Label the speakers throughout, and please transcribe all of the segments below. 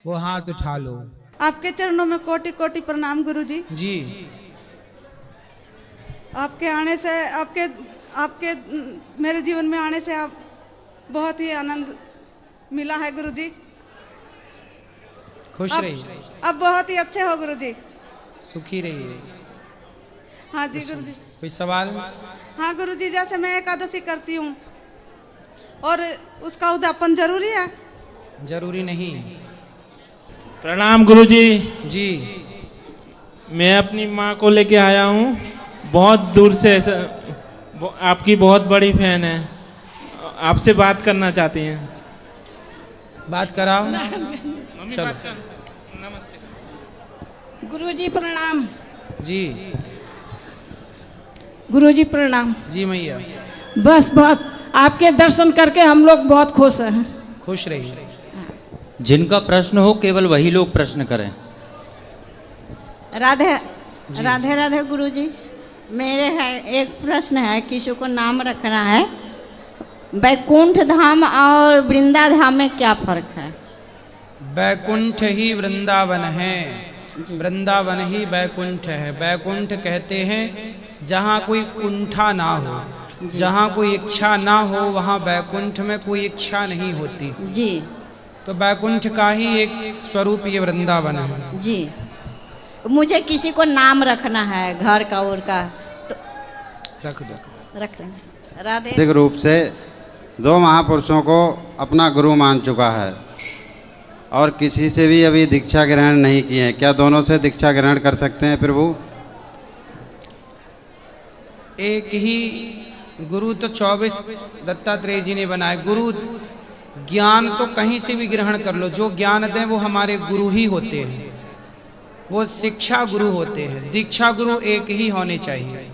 Speaker 1: वो हाथ उठा लो।
Speaker 2: आपके चरणों में कोटि कोटि प्रणाम गुरुजी।
Speaker 1: जी
Speaker 2: आपके आने से आपके मेरे जीवन में आने से आप बहुत ही आनंद मिला है गुरुजी।
Speaker 1: खुश रहिए,
Speaker 2: अब बहुत ही अच्छे हो गुरुजी।
Speaker 1: सुखी रहिए।
Speaker 2: हाँ जी गुरुजी।
Speaker 1: कोई सवाल?
Speaker 2: हाँ गुरुजी, जैसे मैं एकादशी करती हूँ और उसका उद्यापन जरूरी है?
Speaker 1: जरूरी नहीं।
Speaker 3: प्रणाम गुरुजी।
Speaker 1: जी
Speaker 3: मैं अपनी माँ को लेके आया हूँ बहुत दूर से, आपकी बहुत बड़ी फैन है, आपसे बात करना चाहती हैं।
Speaker 1: बात कराओ। चलो।
Speaker 3: नमस्ते
Speaker 4: गुरुजी प्रणाम।
Speaker 1: जी
Speaker 4: गुरुजी प्रणाम।
Speaker 1: जी मैया,
Speaker 4: बस बहुत आपके दर्शन करके हम लोग बहुत खुश हैं।
Speaker 1: खुश रहिए।
Speaker 5: जिनका प्रश्न हो केवल वही लोग प्रश्न करें।
Speaker 6: राधे राधे राधे गुरुजी। मेरे है एक प्रश्न है, किसी को नाम रखना है, वैकुंठ धाम और वृंदा धाम में क्या फर्क है?
Speaker 1: बैकुंठ ही वृंदावन है, वृंदावन ही बैकुंठ है। बैकुंठ कहते हैं जहाँ कोई कुंठा ना हो, जहाँ कोई इच्छा ना हो, वहाँ बैकुंठ में कोई इच्छा नहीं होती
Speaker 6: जी।
Speaker 1: तो बैकुंठ का ही एक स्वरूप ये वृंदावन है।
Speaker 6: जी, मुझे किसी को नाम रखना है घर का और का, तो
Speaker 1: रख दो।
Speaker 6: रख लेंगे। राधे।
Speaker 7: वैदिक रूप से 2 महापुरुषों को अपना गुरु मान चुका है और किसी से भी अभी दीक्षा ग्रहण नहीं की है। क्या दोनों से दीक्षा ग्रहण कर सकते हैं प्रभु?
Speaker 1: एक ही गुरु तो 24 दत्तात्रेय जी ने बनाए। गुरु ज्ञान तो कहीं से भी ग्रहण कर लो, जो ज्ञान दें वो हमारे गुरु ही होते हैं, वो शिक्षा गुरु होते हैं। दीक्षा गुरु एक ही होने चाहिए।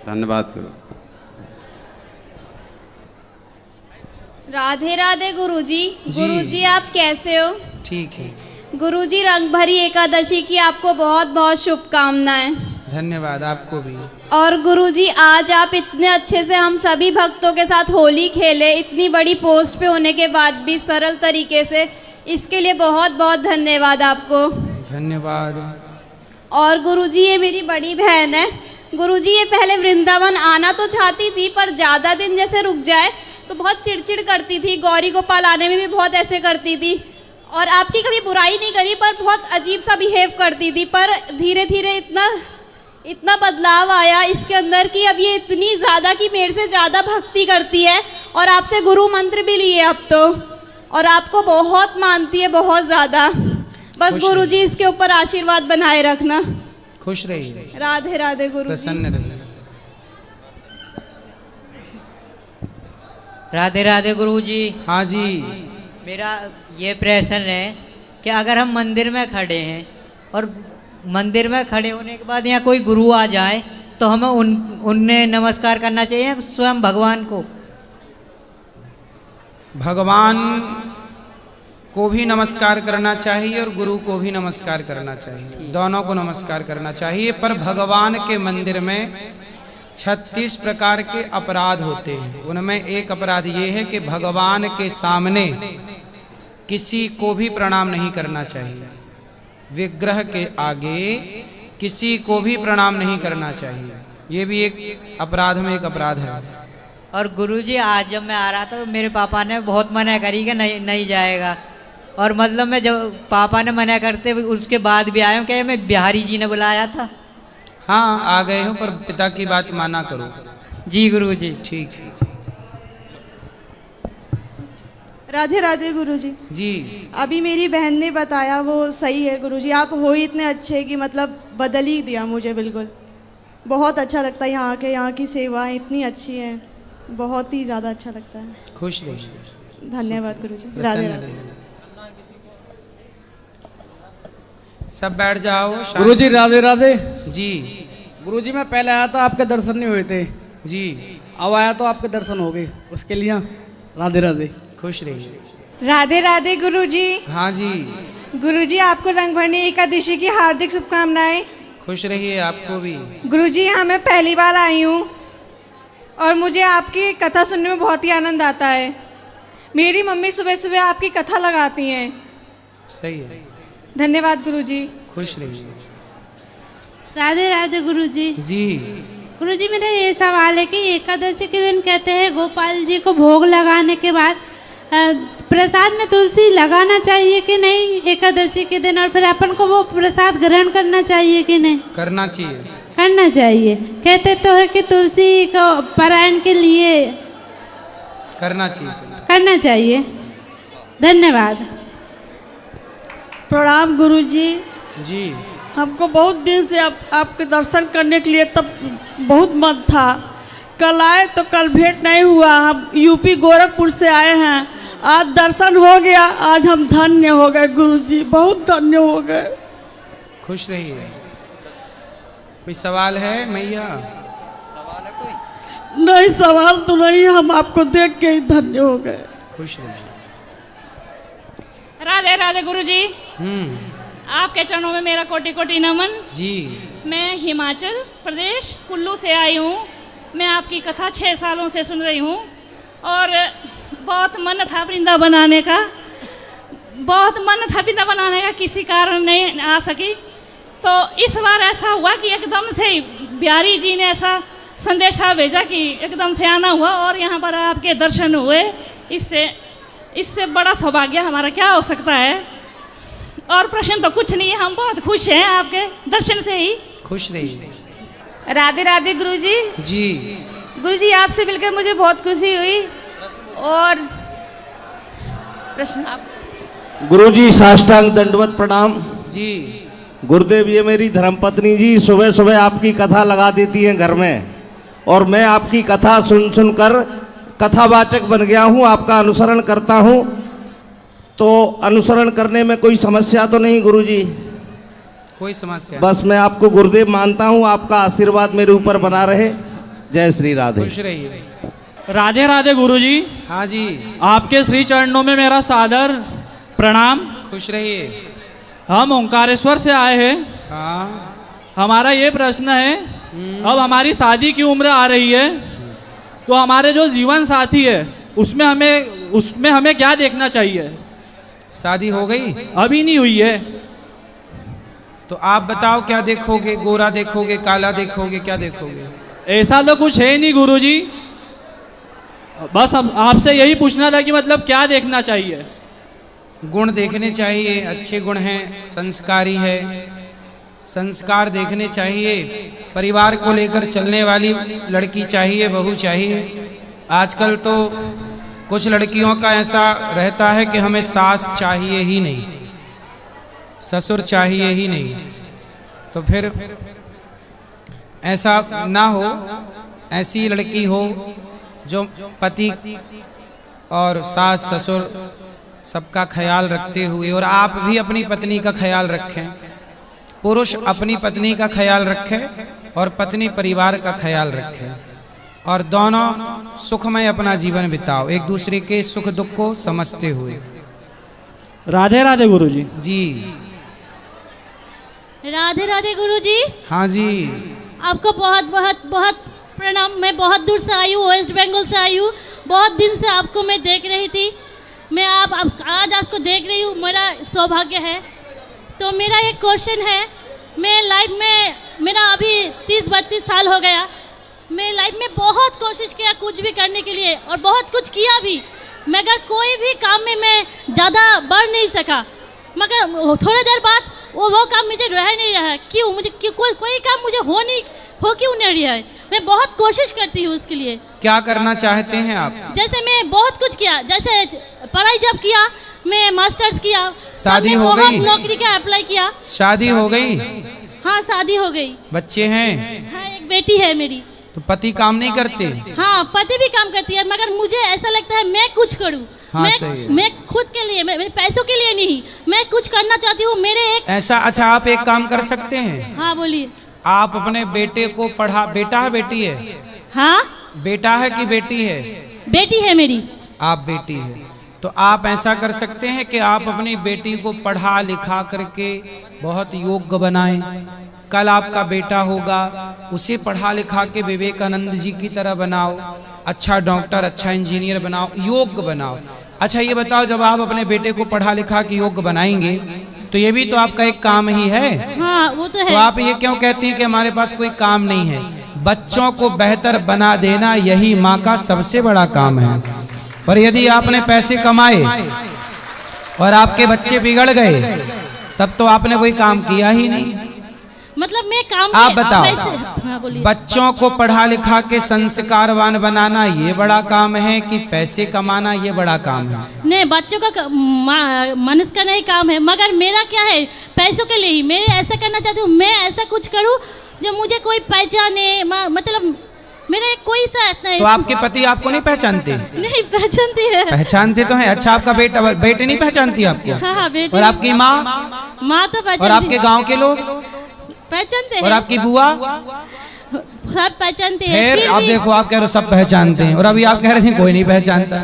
Speaker 7: धन्यवाद गुरु।
Speaker 8: राधे राधे गुरुजी। गुरुजी आप कैसे हो?
Speaker 1: ठीक है
Speaker 8: गुरुजी, रंग भरी एकादशी की आपको बहुत बहुत शुभकामनाएं।
Speaker 1: धन्यवाद, आपको भी।
Speaker 8: और गुरुजी, आज आप इतने अच्छे से हम सभी भक्तों के साथ होली खेले, इतनी बड़ी पोस्ट पे होने के बाद भी सरल तरीके से, इसके लिए बहुत बहुत धन्यवाद आपको।
Speaker 1: धन्यवाद।
Speaker 8: और गुरुजी, ये मेरी बड़ी बहन है। गुरुजी, ये पहले वृंदावन आना तो चाहती थी, पर ज़्यादा दिन जैसे रुक जाए तो बहुत चिड़चिड़ करती थी। गौरी गोपाल आने में भी बहुत ऐसे करती थी और आपकी कभी बुराई नहीं करी, पर बहुत अजीब सा बिहेव करती थी। पर धीरे धीरे इतना बदलाव आया इसके अंदर कि अब ये इतनी ज़्यादा कि मेरे से ज़्यादा भक्ति करती है और आपसे गुरु मंत्र भी लिए अब तो, और आपको बहुत मानती है, बहुत ज़्यादा। बस गुरुजी इसके ऊपर आशीर्वाद बनाए रखना।
Speaker 1: खुश रहिए।
Speaker 8: राधे राधे गुरुजी।
Speaker 1: प्रसन्न रहिए।
Speaker 5: राधे राधे गुरुजी।
Speaker 1: हाँ जी।
Speaker 5: मेरा ये प्रश्न है कि अगर हम मंदिर में खड़े हैं और मंदिर में खड़े होने के बाद यहाँ कोई गुरु आ जाए तो हमें उन्हें नमस्कार करना चाहिए स्वयं भगवान को?
Speaker 1: भगवान को भी नमस्कार करना चाहिए और गुरु को भी नमस्कार करना चाहिए, दोनों को नमस्कार करना चाहिए। पर भगवान के मंदिर में 36 प्रकार के अपराध होते हैं। उनमें एक अपराध ये है कि भगवान के सामने किसी को भी प्रणाम नहीं करना चाहिए। विग्रह के आगे किसी को भी प्रणाम नहीं करना चाहिए। ये भी एक अपराध में एक अपराध है।
Speaker 5: और गुरुजी, आज जब मैं आ रहा था तो मेरे पापा ने बहुत मना करी कि नहीं जाएगा, और मतलब मैं जब पापा ने मना करते उसके बाद भी आया हूँ। क्या मैं बिहारी जी ने बुलाया था?
Speaker 1: हाँ, आ गए हो, पर पिता की बात माना करो।
Speaker 5: जी गुरुजी।
Speaker 1: ठीक है।
Speaker 2: राधे राधे गुरुजी।
Speaker 1: जी
Speaker 2: अभी मेरी बहन ने बताया वो सही है गुरुजी। आप हो ही इतने अच्छे कि मतलब बदल ही दिया मुझे बिल्कुल। बहुत अच्छा लगता है यहाँ आके, यहाँ की सेवाएं इतनी अच्छी हैं, बहुत ही ज़्यादा अच्छा लगता है।
Speaker 1: खुश रहिए।
Speaker 2: धन्यवाद गुरुजी। राधे राधे।
Speaker 1: सब बैठ जाओ।
Speaker 9: गुरुजी राधे राधे।
Speaker 1: जी
Speaker 9: गुरुजी, मैं पहले आया था, आपके दर्शन नहीं हुए थे
Speaker 1: जी।
Speaker 9: अब आया तो आपके दर्शन हो गए, उसके लिए राधे राधे।
Speaker 1: खुश रहिए।
Speaker 4: राधे राधे गुरुजी।
Speaker 1: हाँ जी।
Speaker 4: गुरुजी, आपको रंग भरनी एकादशी की हार्दिक शुभकामनाएं।
Speaker 1: खुश रहिए, आपको भी।
Speaker 4: गुरुजी, यहाँ मैं पहली बार आई हूँ और मुझे आपकी कथा सुनने में बहुत ही आनंद आता है। मेरी मम्मी सुबह सुबह आपकी कथा लगाती हैं
Speaker 1: सही है।
Speaker 4: धन्यवाद गुरुजी।
Speaker 1: खुश रहिए।
Speaker 10: राधे राधे गुरुजी।
Speaker 1: जी
Speaker 10: गुरुजी, मेरा ये सवाल है कि एकादशी के दिन कहते हैं गोपाल जी को भोग लगाने के बाद प्रसाद में तुलसी लगाना चाहिए कि नहीं एकादशी के दिन, और फिर अपन को वो प्रसाद ग्रहण करना चाहिए कि नहीं?
Speaker 1: करना चाहिए।
Speaker 10: करना चाहिए। कहते तो है कि तुलसी को पारायण के लिए
Speaker 1: करना चाहिए।
Speaker 10: करना चाहिए। धन्यवाद।
Speaker 11: प्रणाम गुरुजी।
Speaker 1: जी
Speaker 11: हमको बहुत दिन से आपके दर्शन करने के लिए तब बहुत मन था। कल आए तो कल भेंट नहीं हुआ। हम यूपी गोरखपुर से आए हैं, आज दर्शन हो गया। आज हम धन्य हो गए गुरुजी, बहुत धन्य हो गए।
Speaker 1: खुश रहिए। कोई सवाल है मैया?
Speaker 11: नहीं, सवाल तो नहीं, हम आपको देख के ही धन्य हो गए।
Speaker 1: खुश रहिए।
Speaker 12: राधे राधे गुरुजी। आपके चरणों में मेरा कोटि कोटि नमन।
Speaker 1: जी
Speaker 12: मैं हिमाचल प्रदेश कुल्लू से आई हूँ। मैं आपकी कथा 6 सालों से सुन रही हूँ और बहुत मन था वृंदावन आने का, बहुत मन था वृंदावन आने का, किसी कारण नहीं आ सकी। तो इस बार ऐसा हुआ कि एकदम से बिहारी जी ने ऐसा संदेशा भेजा कि एकदम से आना हुआ और यहाँ पर आपके दर्शन हुए। इससे बड़ा सौभाग्य हमारा क्या हो सकता है? और प्रश्न तो कुछ नहीं है, हम बहुत खुश हैं आपके दर्शन से ही।
Speaker 1: खुश रहिए।
Speaker 4: राधे राधे गुरुजी।
Speaker 1: जी
Speaker 4: गुरुजी, आपसे मिलकर मुझे बहुत खुशी हुई। और प्रश्न आप?
Speaker 13: गुरुजी साष्टांग दंडवत प्रणाम।
Speaker 1: जी
Speaker 13: गुरुदेव, ये मेरी धर्मपत्नी जी सुबह सुबह आपकी कथा लगा देती हैं घर में, और मैं आपकी कथा सुन सुनकर कथावाचक बन गया हूँ, आपका अनुसरण करता हूँ। तो अनुसरण करने में कोई समस्या तो नहीं गुरुजी?
Speaker 1: कोई समस्या?
Speaker 13: बस मैं आपको गुरुदेव मानता हूँ, आपका आशीर्वाद मेरे ऊपर बना रहे। जय श्री राधे।
Speaker 1: खुश रहिए।
Speaker 14: राधे राधे गुरुजी।
Speaker 1: हाँ जी।
Speaker 14: आपके श्री चरणों में मेरा सादर प्रणाम।
Speaker 1: खुश रहिए।
Speaker 14: हम ओंकारेश्वर से आए हैं।
Speaker 1: हाँ।
Speaker 14: हमारा ये प्रश्न है, अब हमारी शादी की उम्र आ रही है, तो हमारे जो जीवन साथी है उसमें हमें क्या देखना चाहिए?
Speaker 1: शादी हो गई?
Speaker 14: अभी नहीं हुई है।
Speaker 1: तो आप बताओ क्या देखोगे? गोरा देखोगे, काला देखोगे, क्या देखोगे?
Speaker 14: ऐसा तो कुछ है नहीं गुरुजी, बस आपसे यही पूछना था कि मतलब क्या देखना चाहिए?
Speaker 1: गुण देखने चाहिए, अच्छे गुण हैं, संस्कारी है, संस्कार देखने चाहिए, परिवार को लेकर चलने वाली लड़की चाहिए, बहू चाहिए। आजकल तो कुछ लड़कियों का ऐसा रहता है कि हमें सास चाहिए ही नहीं, ससुर चाहिए ही नहीं। तो फिर ऐसा ना हो, ऐसी लड़की हो जो पति और सास ससुर सबका ख्याल रखते हुए, और आप भी अपनी पत्नी का ख्याल रखें, पुरुष अपनी पत्नी का ख्याल रखे और पत्नी परिवार का ख्याल रखे, और दोनों सुखमय अपना जीवन बिताओ, एक दूसरे के सुख दुख को समझते हुए।
Speaker 14: राधे राधे गुरुजी।
Speaker 1: जी
Speaker 15: राधे राधे गुरुजी।
Speaker 1: हाँ जी।
Speaker 15: आपको बहुत बहुत बहुत प्रणाम। मैं बहुत दूर से आई हूँ, वेस्ट बंगाल से आई हूँ। बहुत दिन से आपको मैं देख रही थी, मैं आज आपको देख रही हूँ, मेरा सौभाग्य है। तो मेरा एक क्वेश्चन है, मैं लाइफ में, मेरा अभी 30-32 साल हो गया, मैं लाइफ में बहुत कोशिश किया कुछ भी करने के लिए और बहुत कुछ किया भी, मगर कोई भी काम में मैं ज़्यादा बढ़ नहीं सका। मगर थोड़ी देर बाद वो काम मुझे रह नहीं रहा है। क्यों? मुझे कोई काम मुझे हो क्यों नहीं रहा है? मैं बहुत कोशिश करती हूँ उसके लिए।
Speaker 1: क्या करना चाहते हैं आप?
Speaker 15: जैसे मैं बहुत कुछ किया, जैसे पढ़ाई जब किया, मैं मास्टर्स किया,
Speaker 1: शादी हो गई,
Speaker 15: नौकरी का अप्लाई किया।
Speaker 1: शादी हो गई?
Speaker 15: हाँ शादी हो गई।
Speaker 1: बच्चे हैं?
Speaker 15: हाँ एक बेटी है मेरी।
Speaker 1: तो पति काम नहीं करते?
Speaker 15: हाँ पति भी काम करती है, मगर मुझे ऐसा लगता है मैं कुछ करूँ।
Speaker 1: हाँ,
Speaker 15: मैं खुद के लिए, मेरे पैसों के लिए नहीं, मैं कुछ करना चाहती हूँ। मेरे एक
Speaker 1: ऐसा, अच्छा आप एक काम कर सकते हैं।
Speaker 15: हाँ बोलिए।
Speaker 1: आप अपने बेटे को पढ़ा, बेटा है बेटी है?
Speaker 15: हाँ
Speaker 1: बेटा है कि बेटी है?
Speaker 15: बेटी है मेरी।
Speaker 1: आप बेटी है, तो आप ऐसा कर सकते हैं कि आप अपनी बेटी को पढ़ा लिखा करके बहुत योग्य बनाएं। कल आपका बेटा होगा, उसे पढ़ा लिखा के विवेकानंद जी की तरह बनाओ, अच्छा डॉक्टर, अच्छा इंजीनियर बनाओ, योग्य बनाओ। अच्छा ये बताओ, जब आप अपने बेटे को पढ़ा लिखा के योग्य बनाएंगे तो ये भी तो आपका एक काम ही है।
Speaker 15: हाँ वो तो है।
Speaker 1: तो आप ये क्यों कहती हैं कि हमारे पास कोई काम नहीं है? बच्चों को बेहतर बना देना यही माँ का सबसे बड़ा काम है। पर यदि आपने पैसे कमाए और आपके बच्चे बिगड़ गए तब तो आपने कोई काम किया ही नहीं।
Speaker 15: मतलब मैं काम
Speaker 1: आप बताओ,
Speaker 15: हाँ, बोलिए।
Speaker 1: बच्चों को पढ़ा लिखा के संस्कारवान बनाना ये बड़ा काम है कि पैसे कमाना ये बड़ा काम है?
Speaker 15: नहीं, बच्चों का मनुष्य का नहीं काम है, मगर मेरा क्या है, पैसों के लिए ही मैं ऐसा करना चाहती हूँ। मैं ऐसा कुछ करूँ जो मुझे कोई पहचाने, मतलब मेरा कोई साथ नहीं।
Speaker 1: तो आपके पति आपको नहीं पहचानते?
Speaker 15: नहीं पहचानती है।
Speaker 1: पहचानते तो है। अच्छा, आपका बेटे नहीं पहचानती आपको?
Speaker 15: हाँ, बेटे।
Speaker 1: और आपकी माँ?
Speaker 15: माँ तो पहचानती।
Speaker 1: और आपके गांव के लोग
Speaker 15: पहचानते हैं।
Speaker 1: और आपकी बुआ
Speaker 15: सब पहचानते हैं।
Speaker 1: फिर आप देखो, आप कह रहे हो सब पहचानते हैं और अभी आप कह रहे थे कोई नहीं पहचानता।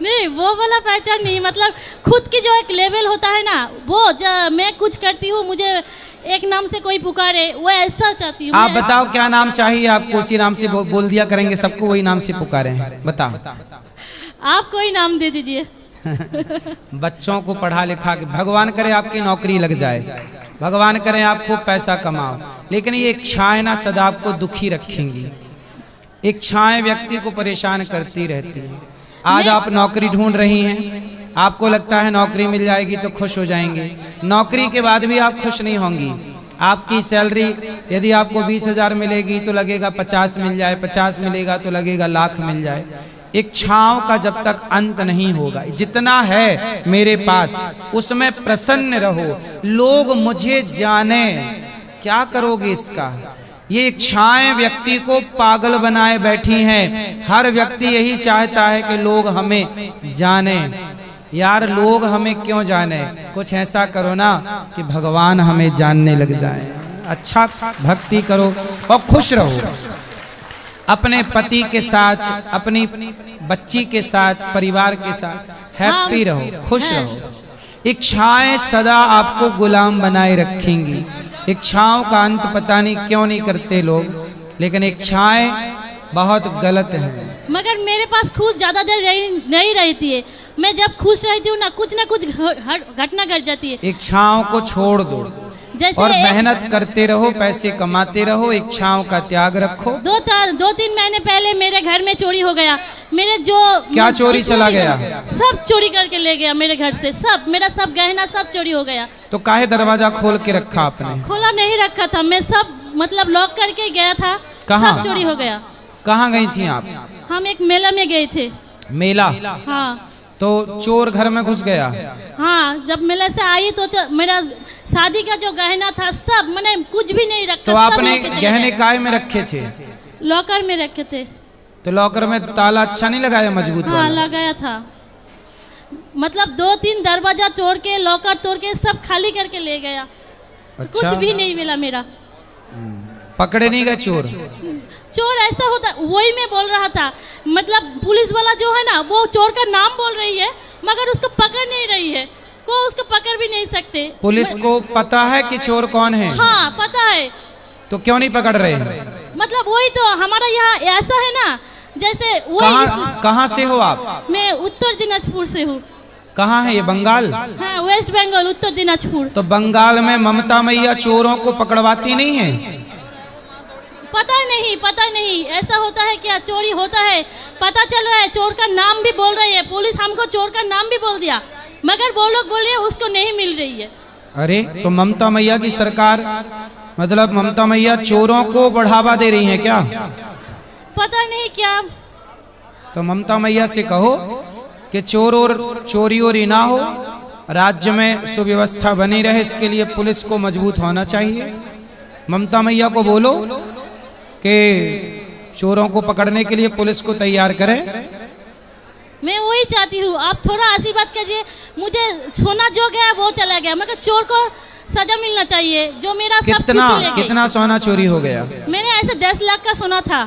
Speaker 15: नहीं, वो वाला पहचान नहीं, मतलब खुद की जो एक लेवल होता है ना, वो मैं कुछ करती हूँ, मुझे एक नाम से कोई पुकारे, वो ऐसा चाहती हूँ।
Speaker 1: आप बताओ क्या नाम चाहिए आपको? उसी नाम से बोल दिया करेंगे, सबको वही नाम से पुकारे। बताओ,
Speaker 15: आप कोई नाम दे दीजिए।
Speaker 1: बच्चों को पढ़ा लिखा के, भगवान करे आपकी नौकरी लग जाए, भगवान करे आप खूब पैसा कमाओ, लेकिन ये इच्छाएं ना सदा आपको दुखी रखेंगी। इच्छाएं व्यक्ति को परेशान करती रहती हैं। आज आप नौकरी ढूंढ रही हैं, आपको लगता है नौकरी मिल जाएगी तो खुश हो जाएंगे। नौकरी के बाद भी आप खुश नहीं होंगी। आपकी सैलरी यदि आपको 20,000 मिलेगी तो लगेगा 50 मिल जाए, 50 मिलेगा तो लगेगा लाख मिल जाए। इच्छाओं का जब तक अंत नहीं होगा, जितना है मेरे पास उसमें प्रसन्न रहो, लोग मुझे जाने, क्या करोगे इसका? ये इच्छाएं व्यक्ति को पागल बनाए बैठी हैं। हर व्यक्ति यही चाहता है कि लोग हमें जाने। यार, लोग हमें क्यों जाने? कुछ ऐसा करो ना कि भगवान हमें जानने लग जाए। अच्छा भक्ति करो और खुश रहो, अपने पति के साथ, अपनी बच्ची के साथ, परिवार के साथ हैप्पी रहो, खुश रहो। इच्छाएं सदा आपको गुलाम बनाए रखेंगी। इच्छाओं का अंत पता नहीं क्यों नहीं करते लोग, लेकिन इच्छाएं बहुत गलत है।
Speaker 15: मगर मेरे पास खुश ज्यादा देर नहीं रहती है। मैं जब खुश रहती हूँ ना कुछ घटना घट जाती है।
Speaker 1: इच्छाओं को छोड़ दो और मेहनत करते रहो, पैसे कमाते रहो, इच्छाओं का त्याग रखो।
Speaker 15: 2-3 महीने पहले मेरे घर में चोरी हो गया। मेरे जो
Speaker 1: क्या चोरी चला गया?
Speaker 15: सब चोरी करके ले गया मेरे घर से, सब मेरा सब गहना सब चोरी हो गया।
Speaker 1: तो काहे दरवाजा खोल के रखा आपने?
Speaker 15: खोला नहीं रखा था, मैं सब मतलब लॉक करके गया था।
Speaker 1: कहाँ?
Speaker 15: सब चोरी हो गया।
Speaker 1: कहाँ गई थी आप?
Speaker 15: हम एक मेला में गए थे।
Speaker 1: मेला?
Speaker 15: हाँ।
Speaker 1: तो चोर घर में घुस गया?
Speaker 15: हाँ, जब मेले से आई तो मेरा शादी का जो गहना था सब, मैंने कुछ भी नहीं रखा।
Speaker 1: तो आपने गहने काय में रखे थे?
Speaker 15: लॉकर में रखे थे।
Speaker 1: तो लॉकर में ताला अच्छा नहीं लगाया, मजबूत वाला?
Speaker 15: हाँ, लगाया था। मतलब 2-3 दरवाजा तोड़ के, लॉकर तोड़ के सब खाली करके ले गया।
Speaker 1: अच्छा?
Speaker 15: कुछ भी नहीं मिला मेरा।
Speaker 1: पकड़े नहीं गए चोर?
Speaker 15: चोर ऐसा होता, वही मैं बोल रहा था। मतलब पुलिस वाला जो है ना, वो चोर का नाम बोल रही है मगर उसको पकड़ नहीं रही है, को उसको पकड़ भी नहीं सकते।
Speaker 1: पुलिस को पता है कि चोर कौन है?
Speaker 15: हाँ, पता है।
Speaker 1: तो क्यों नहीं पकड़ रहे?
Speaker 15: मतलब वही तो हमारा यहाँ ऐसा है ना, जैसे
Speaker 1: कहाँ से हो आप?
Speaker 15: मैं उत्तर दिनाजपुर से हूँ।
Speaker 1: कहाँ है ये? बंगाल?
Speaker 15: हाँ, वेस्ट बंगाल, उत्तर दिनाजपुर।
Speaker 1: तो बंगाल में ममता मैया चोरों को पकड़वाती नहीं है?
Speaker 15: पता नहीं ऐसा होता है क्या? चोरी होता है, पता चल रहा है, चोर का नाम भी बोल रही है पुलिस, हमको चोर का नाम भी बोल दिया, मगर वो लोग बोल रहे हैं उसको नहीं मिल रही है।
Speaker 1: अरे तो ममता मैया की सरकार, मतलब ममता मैया चोरों को बढ़ावा दे रही है क्या?
Speaker 15: पता नहीं क्या।
Speaker 1: तो ममता मैया से कहो कि चोर और चोरी और ना हो, राज्य में सुव्यवस्था बनी रहे, इसके लिए पुलिस को मजबूत होना चाहिए। ममता मैया को बोलो कि चोरों को पकड़ने के लिए पुलिस को तैयार करें।
Speaker 15: मैं वही चाहती हूँ, आप थोड़ा आशीर्वाद कीजिए। मुझे सोना जो गया वो चला गया, मगर चोर को सजा मिलना चाहिए। जो मेरा सब
Speaker 1: कितना सोना चोरी हो गया?
Speaker 15: मैंने ऐसे 10 लाख का सोना था।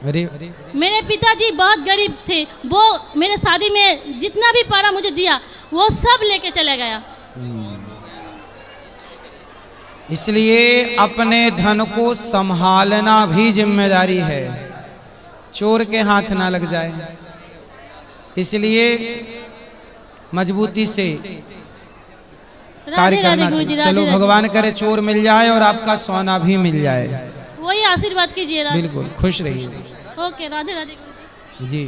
Speaker 1: अरे
Speaker 15: मेरे पिताजी बहुत गरीब थे, वो मेरे शादी में जितना भी पारा मुझे दिया वो सब लेके चला गया।
Speaker 1: इसलिए अपने धन को संभालना भी जिम्मेदारी है, चोर के हाथ ना लग जाए। इसलिए मजबूती से कार्य
Speaker 15: राधे
Speaker 1: करना
Speaker 15: राधे गुरुजी,
Speaker 1: चाहिए।
Speaker 15: राधे
Speaker 1: चलो
Speaker 15: राधे।
Speaker 1: भगवान करे चोर मिल जाए और आपका सोना भी मिल जाए।
Speaker 15: वही आशीर्वाद कीजिए राधे।
Speaker 1: बिल्कुल खुश रहिए
Speaker 15: ओके राधे राधे गुरुजी।
Speaker 1: जी।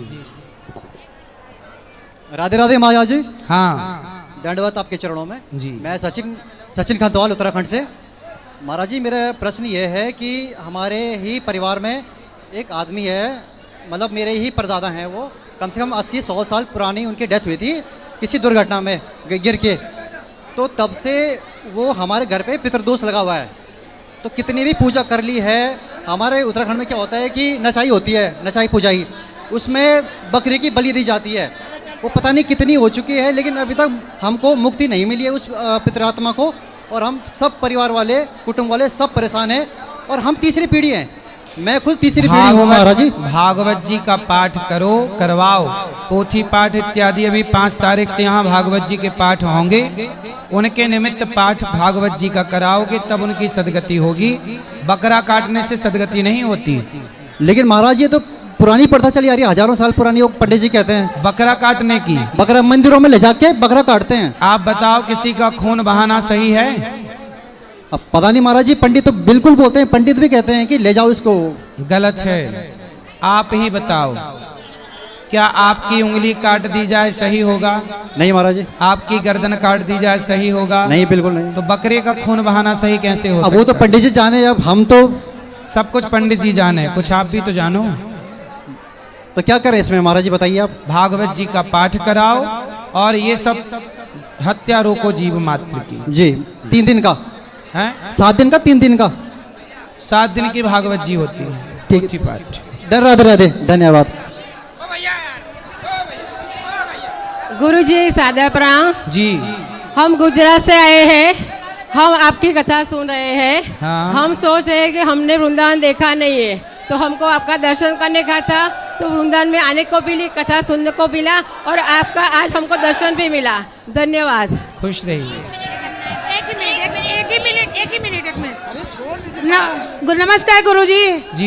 Speaker 16: राधे राधे महाराज जी।
Speaker 1: हाँ
Speaker 16: दंडवत आपके चरणों में
Speaker 1: जी।
Speaker 16: मैं सचिन खंतवाल उत्तराखंड से। महाराज जी मेरा प्रश्न ये है कि हमारे ही परिवार में एक आदमी है, मतलब मेरे ही परदादा हैं, वो कम से कम 80-100 साल पुरानी उनकी डेथ हुई थी किसी दुर्घटना में गिर के। तो तब से वो हमारे घर पे पितृदोष लगा हुआ है। तो कितनी भी पूजा कर ली है, हमारे उत्तराखंड में क्या होता है कि नचाई होती है, नचाई पूजाई, उसमें बकरी की बलि दी जाती है। वो पता नहीं कितनी हो चुकी है, लेकिन अभी तक हमको मुक्ति नहीं मिली है उस पितरात्मा को। और हम सब परिवार वाले, कुटुंब वाले सब परेशान हैं। और हम तीसरी पीढ़ी हैं, मैं खुद तीसरी पीढ़ी हूँ महाराज जी।
Speaker 1: भागवत जी का पाठ करो, करवाओ, पोथी पाठ इत्यादि। अभी 5 तारीख से यहाँ भागवत जी के पाठ होंगे, उनके निमित्त पाठ भागवत जी का कराओगे तब उनकी सदगति होगी। बकरा काटने से सदगति नहीं होती।
Speaker 16: लेकिन महाराज ये तो पुरानी प्रथा चली आ रही है, हजारों साल पुरानी। वो पंडित जी कहते हैं
Speaker 1: बकरा काटने की,
Speaker 16: बकरा मंदिरों में ले जाके बकरा काटते हैं।
Speaker 1: आप बताओ किसी का खून बहाना सही है?
Speaker 16: अब पता नहीं महाराज जी, पंडित तो बिल्कुल बोलते हैं, पंडित भी कहते हैं कि ले जाओ इसको।
Speaker 1: गलत है। आप ही बताओ, क्या आपकी उंगली काट दी जाए सही होगा?
Speaker 16: नहीं महाराज जी।
Speaker 1: आपकी गर्दन काट दी जाए सही होगा?
Speaker 16: नहीं, बिल्कुल नहीं।
Speaker 1: तो बकरे का खून बहाना सही कैसे हो
Speaker 16: अब
Speaker 1: सकता?
Speaker 16: वो तो पंडित जी जाने, अब हम तो
Speaker 1: सब कुछ पंडित जी जाने, कुछ आप भी तो जानो।
Speaker 16: तो क्या करें इसमें महाराज जी, बताइए आप।
Speaker 1: भागवत जी का पाठ कराओ और ये सब हत्या रोको जीव मात्र की।
Speaker 16: जी 3 दिन का
Speaker 1: है?
Speaker 16: 7 दिन का, 3 दिन का,
Speaker 1: 7 दिन की भागवत जी होती है।
Speaker 16: ठीक
Speaker 1: पोथी पाठ।
Speaker 16: राधे राधे, धन्यवाद।
Speaker 17: गुरुजी सादर प्रणाम
Speaker 1: जी।
Speaker 17: हम गुजरात से आए हैं, हम आपकी कथा सुन रहे हैं।
Speaker 1: हाँ।
Speaker 17: हम सोच रहे हैं कि हमने वृंदावन देखा नहीं है, तो हमको आपका दर्शन करने का था। तो वृंदावन में आने को भी, कथा सुनने को मिला और आपका आज हमको दर्शन भी मिला। धन्यवाद।
Speaker 1: खुश रहिए।
Speaker 18: एक ही मिनट। नमस्कार गुरुजी।
Speaker 1: जी।